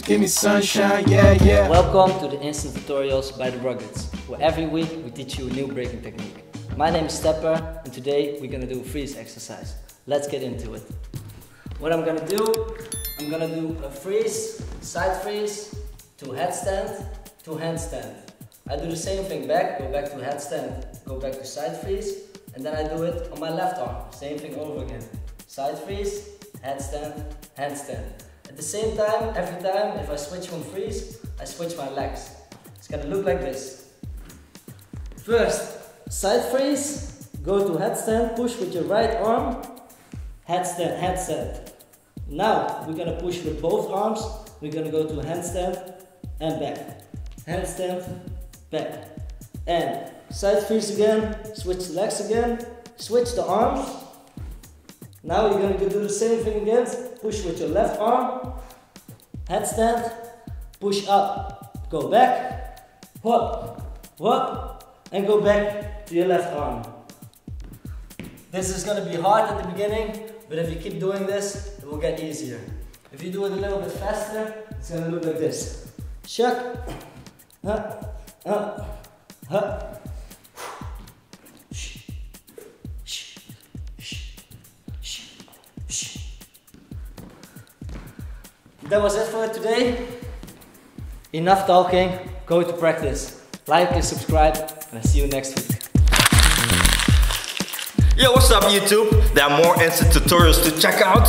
give me sunshine, yeah, yeah. Welcome to the Instant Tutorials by the Ruggeds, where every week we teach you a new breaking technique. My name is Stepper, and today we're gonna do a freeze exercise. Let's get into it. What I'm gonna do a freeze, side freeze, to headstand, to handstand. I do the same thing back, go back to headstand, go back to side freeze, and then I do it on my left arm. Same thing over again. Side freeze, headstand, handstand. At the same time, every time, if I switch from freeze, I switch my legs. It's gonna look like this. First, side freeze, go to headstand, push with your right arm, headstand, handstand. Now, we're gonna push with both arms, we're gonna go to handstand and back. Handstand, back. And side freeze again, switch the legs again, switch the arms. Now you're going to do the same thing again, push with your left arm, headstand, push up, go back, whoop, and go back to your left arm. This is going to be hard at the beginning, but if you keep doing this, it will get easier. If you do it a little bit faster, it's going to look like this. Shuck, That was it for today. Enough talking, go to practice. Like and subscribe, and I'll see you next week. Yo, what's up YouTube? There are more instant tutorials to check out.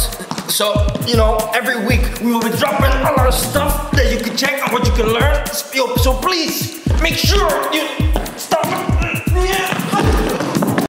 So, you know, every week we will be dropping a lot of stuff that you can check and what you can learn. So please, make sure you stop